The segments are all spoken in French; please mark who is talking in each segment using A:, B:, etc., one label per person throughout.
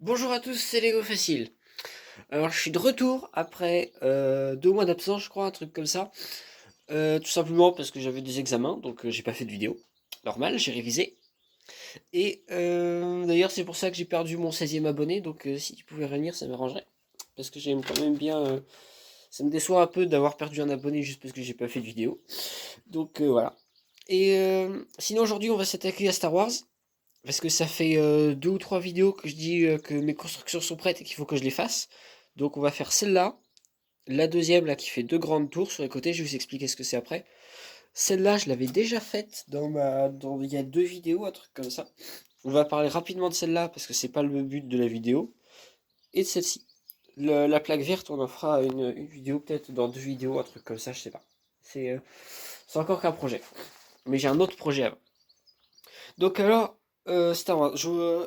A: Bonjour à tous, c'est Lego Facile. Alors je suis de retour après 2 mois d'absence, je crois, un truc comme ça. Tout simplement parce que j'avais des examens, donc j'ai pas fait de vidéo. Normal, j'ai révisé. Et d'ailleurs c'est pour ça que j'ai perdu mon 16e abonné, donc si tu pouvais revenir ça m'arrangerait. Parce que j'aime quand même bien... ça me déçoit un peu d'avoir perdu un abonné juste parce que j'ai pas fait de vidéo. Donc voilà. Et sinon aujourd'hui on va s'attaquer à Star Wars. Parce que ça fait 2 ou 3 vidéos que je dis que mes constructions sont prêtes et qu'il faut que je les fasse. Donc on va faire celle-là. La deuxième là qui fait 2 grandes tours sur les côtés, je vais vous expliquer ce que c'est après. Celle-là, je l'avais déjà faite il y a 2 vidéos, un truc comme ça. On va parler rapidement de celle-là parce que c'est pas le but de la vidéo. Et de celle-ci. La plaque verte, on en fera une vidéo peut-être dans 2 vidéos, un truc comme ça, je sais pas. C'est encore qu'un projet. Mais j'ai un autre projet avant. Donc alors, Star Wars.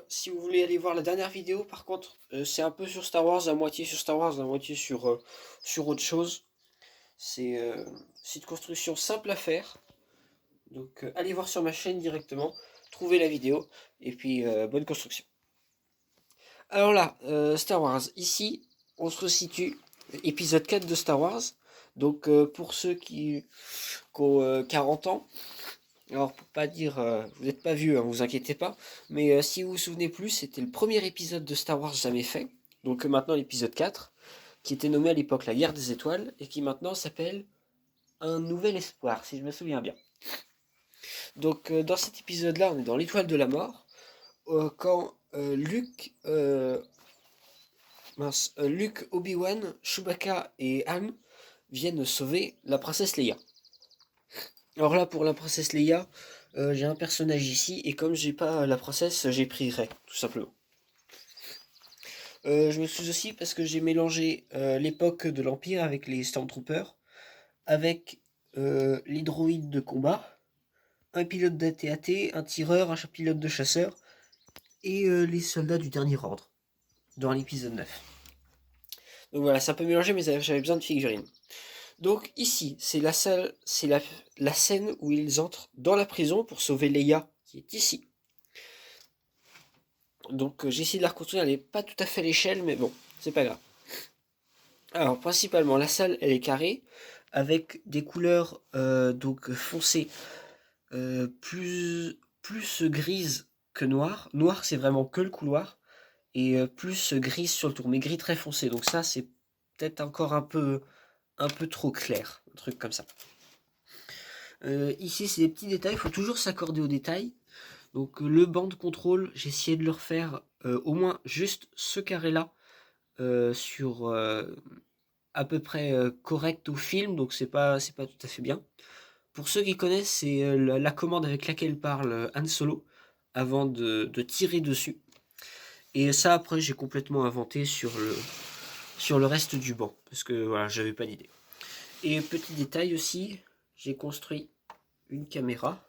A: Si vous voulez aller voir la dernière vidéo, par contre, c'est un peu sur Star Wars, à moitié sur Star Wars, à moitié sur autre chose. C'est une construction simple à faire. Donc allez voir sur ma chaîne directement, trouvez la vidéo, et puis bonne construction. Alors là, Star Wars. Ici, on se resitue, épisode 4 de Star Wars. Donc pour ceux qui ont 40 ans, alors, pour pas dire, vous n'êtes pas vieux, hein, vous inquiétez pas, mais si vous vous souvenez plus, c'était le premier épisode de Star Wars jamais fait, donc maintenant l'épisode 4, qui était nommé à l'époque La Guerre des Étoiles, et qui maintenant s'appelle Un Nouvel Espoir, si je me souviens bien. Donc dans cet épisode-là, on est dans l'Étoile de la Mort, quand Luke, Obi-Wan, Chewbacca et Han viennent sauver la princesse Leia. Alors là, pour la princesse Leia, j'ai un personnage ici, et comme j'ai pas la princesse, j'ai pris Rey, tout simplement. Je me suis aussi parce que j'ai mélangé l'époque de l'Empire avec les Stormtroopers, avec les droïdes de combat, un pilote d'AT-AT, un tireur, un pilote de chasseur, et les soldats du Dernier Ordre, dans l'épisode 9. Donc voilà, ça peut mélanger, mais j'avais besoin de figurines. Donc ici, c'est la salle, c'est la scène où ils entrent dans la prison pour sauver Leia, qui est ici. Donc j'ai essayé de la reconstruire, elle n'est pas tout à fait à l'échelle, mais bon, c'est pas grave. Alors principalement, la salle, elle est carrée, avec des couleurs donc foncées, plus grises que noires. Noir, c'est vraiment que le couloir, et plus grise sur le tour, mais gris très foncé. Donc ça, c'est peut-être encore un peu trop clair, un truc comme ça. Ici, c'est des petits détails, il faut toujours s'accorder aux détails. Donc le banc de contrôle, j'ai essayé de le refaire au moins juste ce carré-là sur à peu près correct au film, donc c'est pas tout à fait bien. Pour ceux qui connaissent, c'est la commande avec laquelle parle Han Solo avant de tirer dessus. Et ça après j'ai complètement inventé sur le reste du banc, parce que voilà, j'avais pas d'idée. Et petit détail aussi, j'ai construit une caméra,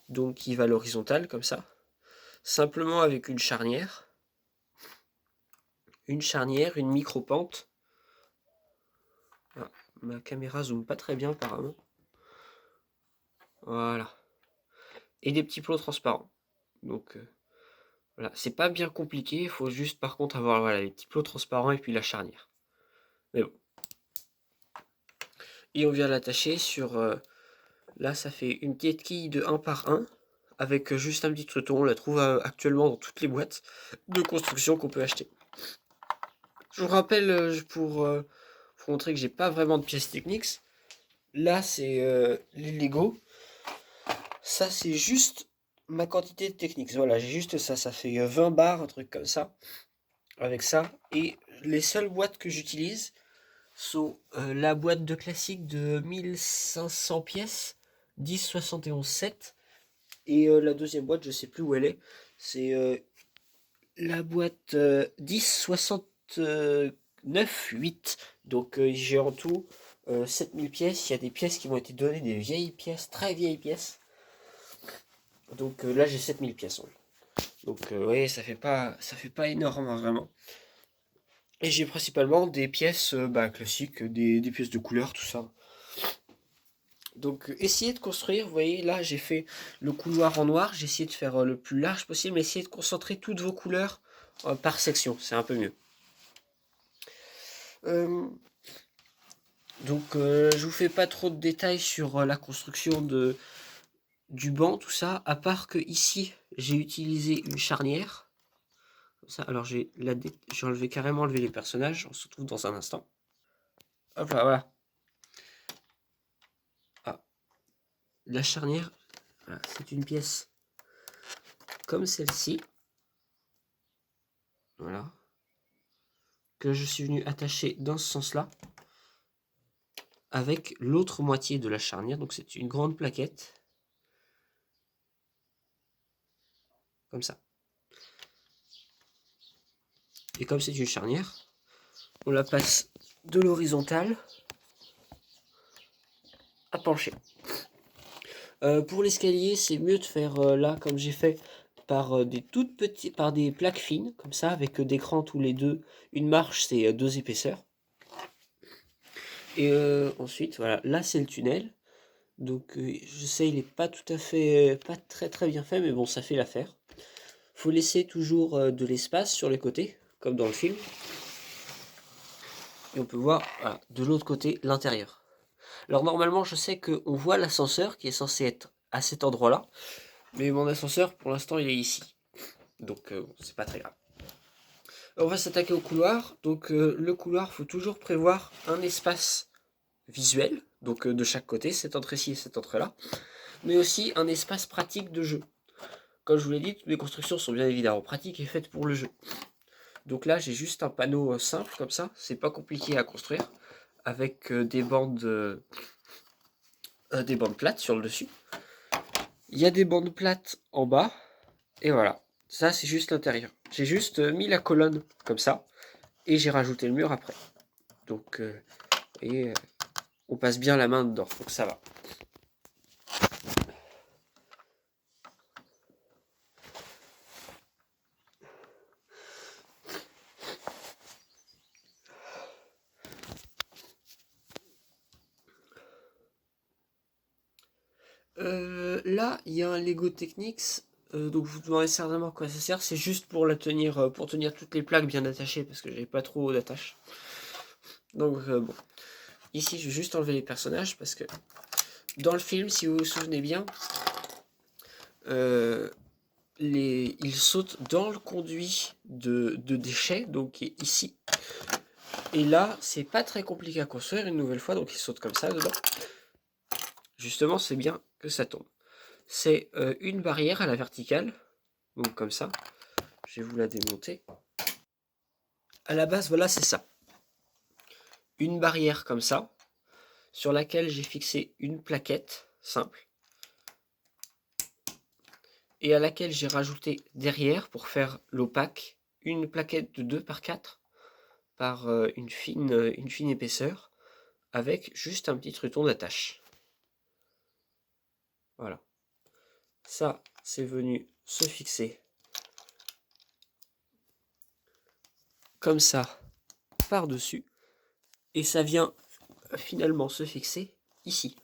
A: donc qui va à l'horizontale comme ça, simplement avec une micro-pente. Ah, ma caméra zoome pas très bien apparemment. Voilà. Et des petits plots transparents. Donc voilà, c'est pas bien compliqué, il faut juste par contre avoir voilà, les petits plots transparents et puis la charnière. Mais bon. Et on vient l'attacher sur... là, ça fait une petite quille de 1 par 1, avec juste un petit truton. On la trouve actuellement dans toutes les boîtes de construction qu'on peut acheter. Je vous rappelle, pour montrer que j'ai pas vraiment de pièces techniques, là c'est les Lego. Ça c'est juste ma quantité de techniques. Voilà, j'ai juste ça. Ça fait 20 barres, un truc comme ça. Avec ça. Et les seules boîtes que j'utilise sont la boîte de classique de 1500 pièces, 10,71,7. Et la deuxième boîte, je sais plus où elle est. C'est la boîte 10,69,8. Donc j'ai en tout 7000 pièces. Il y a des pièces qui m'ont été données, des vieilles pièces, très vieilles pièces. Donc là j'ai 7000 pièces en jeu. Donc ouais, ça fait pas énorme hein, vraiment. Et j'ai principalement des pièces classiques, des pièces de couleur, tout ça. Donc essayez de construire, vous voyez là j'ai fait le couloir en noir, j'ai essayé de faire le plus large possible, mais essayez de concentrer toutes vos couleurs par section, c'est un peu mieux. Donc je vous fais pas trop de détails sur la construction du banc, tout ça, à part que ici j'ai utilisé une charnière. Comme ça, alors j'ai carrément enlevé les personnages, on se retrouve dans un instant. Hop là, voilà. Ah. La charnière, voilà, c'est une pièce comme celle-ci. Voilà. Que je suis venu attacher dans ce sens-là. Avec l'autre moitié de la charnière. Donc c'est une grande plaquette. Comme ça. Et comme c'est une charnière, on la passe de l'horizontale à pencher. Pour l'escalier, c'est mieux de faire là comme j'ai fait par des plaques fines, comme ça, avec des crans tous les deux. Une marche, c'est 2 épaisseurs. Et ensuite, voilà, là c'est le tunnel. Donc je sais, il n'est pas tout à fait, pas très très bien fait, mais bon, ça fait l'affaire. Faut laisser toujours de l'espace sur les côtés, comme dans le film. Et on peut voir, voilà, de l'autre côté, l'intérieur. Alors normalement, je sais qu'on voit l'ascenseur qui est censé être à cet endroit-là. Mais mon ascenseur, pour l'instant, il est ici. Donc c'est pas très grave. On va s'attaquer au couloir. Donc le couloir, faut toujours prévoir un espace visuel, donc de chaque côté, cette entrée-ci et cette entrée-là, mais aussi un espace pratique de jeu. Comme je vous l'ai dit, toutes mes constructions sont bien évidemment pratiques et faites pour le jeu. Donc là, j'ai juste un panneau simple comme ça, c'est pas compliqué à construire, avec des bandes plates sur le dessus. Il y a des bandes plates en bas, et voilà. Ça, c'est juste l'intérieur. J'ai juste mis la colonne comme ça, et j'ai rajouté le mur après. Donc, on passe bien la main dedans, donc ça va. Là, il y a un Lego Technics. Donc vous vous demandez certainement à quoi ça sert. C'est juste pour pour tenir toutes les plaques bien attachées parce que j'avais pas trop d'attache. Donc bon. Ici, je vais juste enlever les personnages parce que dans le film, si vous vous souvenez bien, ils sautent dans le conduit de déchets, donc qui est ici. Et là, c'est pas très compliqué à construire une nouvelle fois, donc ils sautent comme ça dedans. Justement, c'est bien que ça tombe. C'est une barrière à la verticale, donc comme ça. Je vais vous la démonter. À la base, voilà, c'est ça. Une barrière comme ça, sur laquelle j'ai fixé une plaquette simple, et à laquelle j'ai rajouté derrière, pour faire l'opaque, une plaquette de 2 par 4 par une fine épaisseur, avec juste un petit truton d'attache. Voilà. Ça, c'est venu se fixer comme ça par-dessus, et ça vient finalement se fixer ici.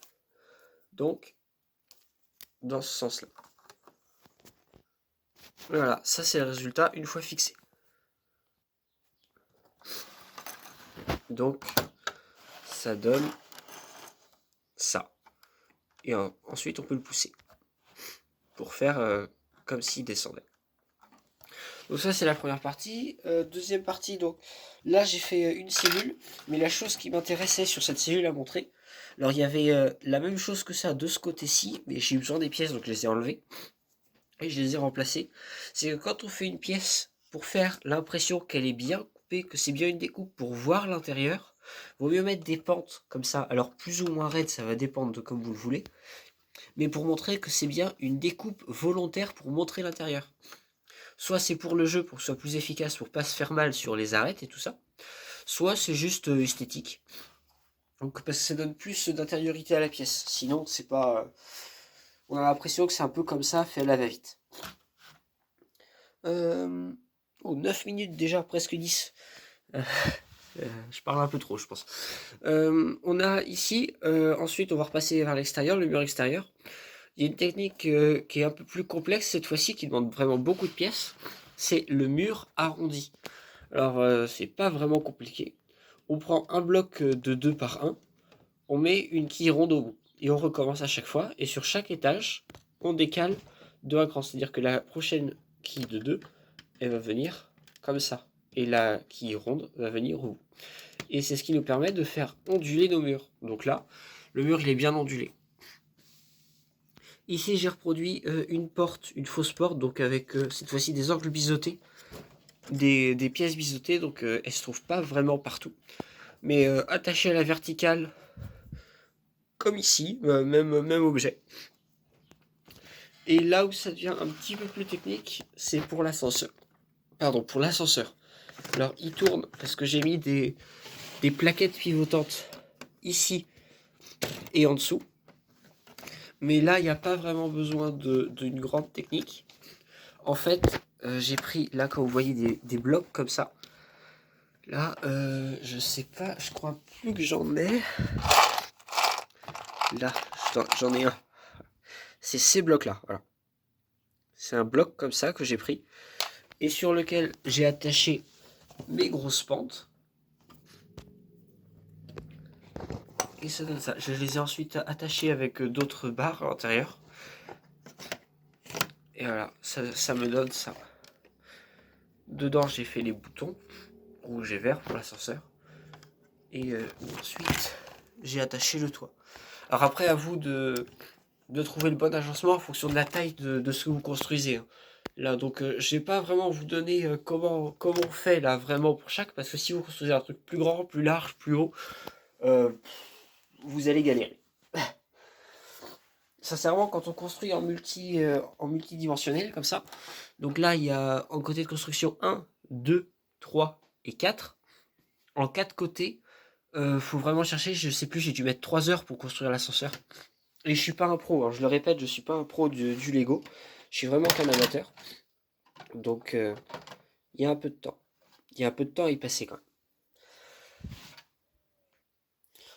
A: Donc, dans ce sens-là. Voilà, ça c'est le résultat une fois fixé. Donc, ça donne ça. Et ensuite, on peut le pousser pour faire comme s'il descendait. Donc ça, c'est la première partie. Deuxième partie, donc là, j'ai fait une cellule. Mais la chose qui m'intéressait sur cette cellule à montrer, alors il y avait la même chose que ça de ce côté-ci, mais j'ai eu besoin des pièces, donc je les ai enlevées. Et je les ai remplacées. C'est que quand on fait une pièce, pour faire l'impression qu'elle est bien coupée, que c'est bien une découpe pour voir l'intérieur, vaut mieux mettre des pentes comme ça. Alors plus ou moins raides, ça va dépendre de comme vous le voulez. Mais pour montrer que c'est bien une découpe volontaire pour montrer l'intérieur. Soit c'est pour le jeu, pour que ce soit plus efficace, pour pas se faire mal sur les arêtes et tout ça. Soit c'est juste esthétique. Donc parce que ça donne plus d'intériorité à la pièce. Sinon, c'est pas... on a l'impression que c'est un peu comme ça, fait à la va-vite. 9 minutes déjà, presque 10. Je parle un peu trop, je pense. On a ici, ensuite on va repasser vers l'extérieur, le mur extérieur. Il y a une technique qui est un peu plus complexe cette fois-ci, qui demande vraiment beaucoup de pièces. c'est le mur arrondi. Alors c'est pas vraiment compliqué. On prend un bloc de 2 par 1, on met une quille ronde au bout. Et on recommence à chaque fois. Et sur chaque étage, on décale de 1 cran. C'est-à-dire que la prochaine quille de 2, elle va venir comme ça. Et la quille ronde va venir au bout. Et c'est ce qui nous permet de faire onduler nos murs. Donc là, le mur il est bien ondulé. Ici j'ai reproduit une porte, une fausse porte, donc avec cette fois-ci des angles biseautés, des pièces biseautées, donc elles se trouvent pas vraiment partout. Mais attachées à la verticale, comme ici, même objet. Et là où ça devient un petit peu plus technique, c'est pour l'ascenseur. Pardon, pour l'ascenseur. Alors il tourne parce que j'ai mis des plaquettes pivotantes ici et en dessous. Mais là, il n'y a pas vraiment besoin d'une grande technique. En fait, j'ai pris, là, quand vous voyez des blocs comme ça. Là, je sais pas, je crois plus que j'en ai. Là, j'en ai un. C'est ces blocs-là, voilà. C'est un bloc comme ça que j'ai pris. Et sur lequel j'ai attaché mes grosses pentes. Et ça donne ça. Je les ai ensuite attachés avec d'autres barres à l'intérieur. Et voilà, ça me donne ça. Dedans, j'ai fait les boutons rouge et vert pour l'ascenseur. Et ensuite, j'ai attaché le toit. Alors après, à vous de trouver le bon agencement en fonction de la taille de ce que vous construisez. Hein. Là, donc, je vais pas vraiment vous donner comment on fait là vraiment pour chaque, parce que si vous construisez un truc plus grand, plus large, plus haut, vous allez galérer. Sincèrement, quand on construit en multidimensionnel comme ça, donc là, il y a en côté de construction 1, 2, 3 et 4. En 4 côtés, faut vraiment chercher, je sais plus, j'ai dû mettre 3 heures pour construire l'ascenseur. Et je suis pas un pro, hein, je le répète, je suis pas un pro du Lego. Je suis vraiment qu'un amateur. Donc, il y a un peu de temps. Il y a un peu de temps à y passer quand même.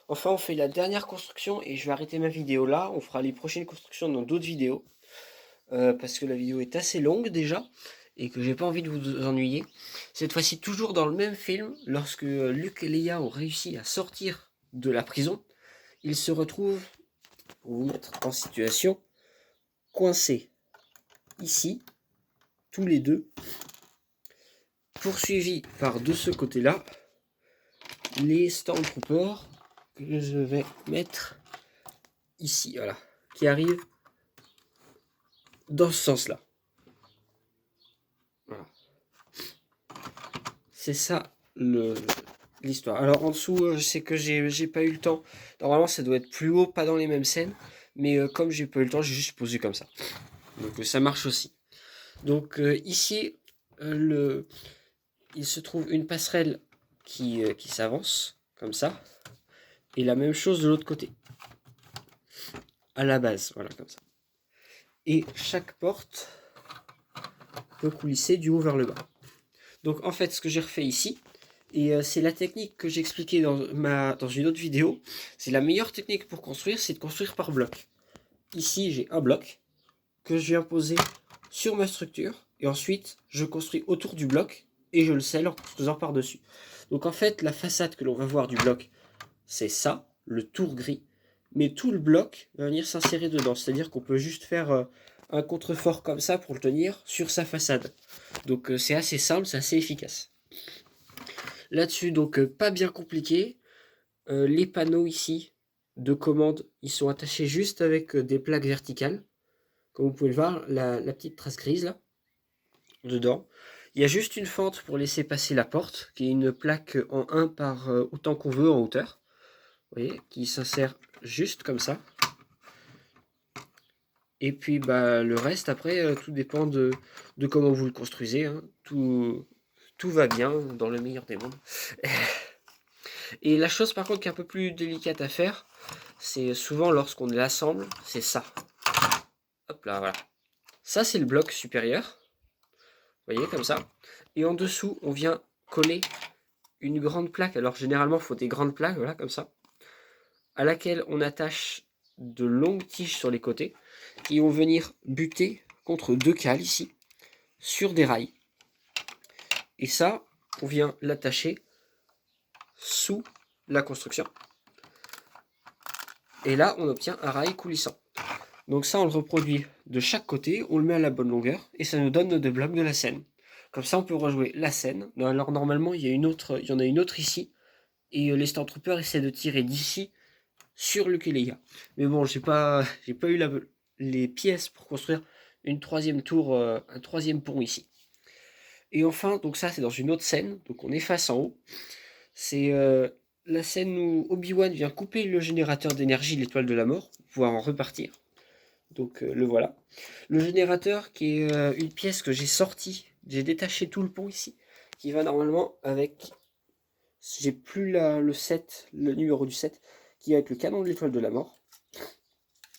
A: Enfin, on fait la dernière construction et je vais arrêter ma vidéo là. On fera les prochaines constructions dans d'autres vidéos. Parce que la vidéo est assez longue déjà et que j'ai pas envie de vous ennuyer. Cette fois-ci, toujours dans le même film, lorsque Luke et Leia ont réussi à sortir de la prison, ils se retrouvent, pour vous mettre en situation, coincés ici, tous les deux, poursuivis par de ce côté-là les Stormtroopers que je vais mettre ici, voilà, qui arrivent dans ce sens-là. Voilà. C'est ça l'histoire. Alors en dessous, je sais que j'ai pas eu le temps. Normalement, ça doit être plus haut, pas dans les mêmes scènes. Mais comme j'ai pas eu le temps, j'ai juste posé comme ça. Donc ça marche aussi. Donc ici, il se trouve une passerelle qui s'avance, comme ça. Et la même chose de l'autre côté. À la base, voilà, comme ça. Et chaque porte peut coulisser du haut vers le bas. Donc en fait, ce que j'ai refait ici, et c'est la technique que j'ai expliquée dans une autre vidéo, c'est la meilleure technique pour construire, c'est de construire par bloc. Ici, j'ai un bloc que je viens poser sur ma structure, et ensuite, je construis autour du bloc, et je le scelle en faisant par-dessus. Donc en fait, la façade que l'on va voir du bloc, c'est ça, le tour gris, mais tout le bloc va venir s'insérer dedans, c'est-à-dire qu'on peut juste faire un contrefort comme ça pour le tenir sur sa façade. Donc c'est assez simple, c'est assez efficace. Là-dessus, donc pas bien compliqué. Les panneaux ici de commande, ils sont attachés juste avec des plaques verticales. Comme vous pouvez le voir, la petite trace grise là, dedans. Il y a juste une fente pour laisser passer la porte, qui est une plaque en 1 par autant qu'on veut en hauteur. Vous voyez, qui s'insère juste comme ça. Et puis bah, le reste, après, tout dépend de comment vous le construisez. Hein. Tout va bien, dans le meilleur des mondes. Et la chose par contre qui est un peu plus délicate à faire, c'est souvent lorsqu'on l'assemble, c'est ça. Hop là, voilà. Ça, c'est le bloc supérieur. Vous voyez, comme ça. Et en dessous, on vient coller une grande plaque. Alors généralement, il faut des grandes plaques, voilà, comme ça. À laquelle on attache de longues tiges sur les côtés. Qui vont venir buter contre deux cales ici, sur des rails. Et ça, on vient l'attacher sous la construction. Et là, on obtient un rail coulissant. Donc ça, on le reproduit de chaque côté, on le met à la bonne longueur, et ça nous donne nos 2 blocs de la scène. Comme ça, on peut rejouer la scène. Alors normalement, il y en a une autre ici, et les Stormtroopers essaient de tirer d'ici sur le Leia. Mais bon, j'ai pas eu les pièces pour construire une 3e tour, un 3e pont ici. Et enfin, donc ça, c'est dans une autre scène, donc on est face en haut. C'est la scène où Obi-Wan vient couper le générateur d'énergie, l'étoile de la mort, pour pouvoir en repartir. Donc le voilà. Le générateur qui est une pièce que j'ai sortie, j'ai détaché tout le pont ici, qui va normalement avec, j'ai plus le 7, le numéro du 7, qui va avec le canon de l'étoile de la mort.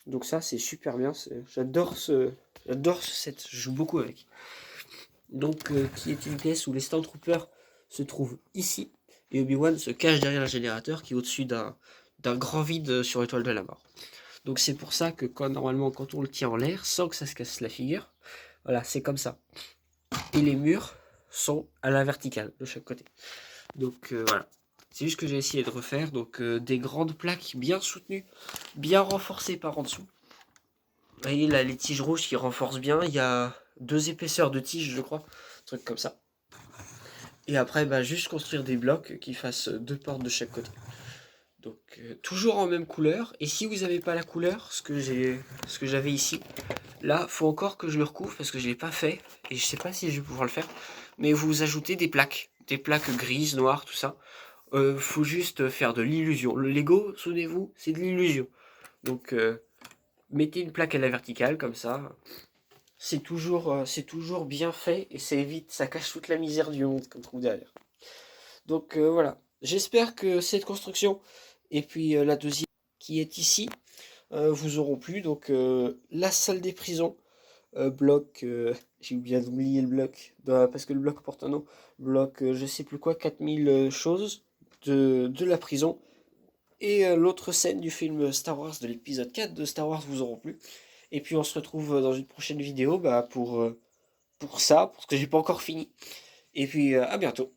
A: Donc ça c'est super bien, j'adore ce set, je joue beaucoup avec. Donc qui est une pièce où les Stormtroopers se trouvent ici, et Obi-Wan se cache derrière le générateur qui est au-dessus d'un grand vide sur l'étoile de la mort. Donc c'est pour ça que normalement quand on le tient en l'air, sans que ça se casse la figure, voilà, c'est comme ça. Et les murs sont à la verticale de chaque côté. Donc voilà. C'est juste que j'ai essayé de refaire donc des grandes plaques bien soutenues, bien renforcées par en dessous. Vous voyez là les tiges rouges qui renforcent bien, il y a 2 épaisseurs de tiges je crois, un truc comme ça. Et après bah, juste construire des blocs qui fassent 2 portes de chaque côté. Donc toujours en même couleur. Et si vous n'avez pas la couleur, ce que j'avais ici, là, faut encore que je le recouvre parce que je l'ai pas fait et je sais pas si je vais pouvoir le faire. Mais vous ajoutez des plaques grises, noires, tout ça. Faut juste faire de l'illusion. Le Lego, souvenez-vous, c'est de l'illusion. Donc mettez une plaque à la verticale comme ça. C'est toujours bien fait et ça évite, ça cache toute la misère du monde qu'on trouve derrière. Donc voilà. J'espère que cette construction et puis la deuxième qui est ici vous auront plu. Donc la salle des prisons, bloc, j'ai oublié d'oublier le bloc, parce que le bloc porte un nom, bloc je sais plus quoi, 4000 choses de la prison. Et l'autre scène du film Star Wars de l'épisode 4 de Star Wars vous auront plu. Et puis on se retrouve dans une prochaine vidéo pour ça, parce que j'ai pas encore fini. Et puis à bientôt.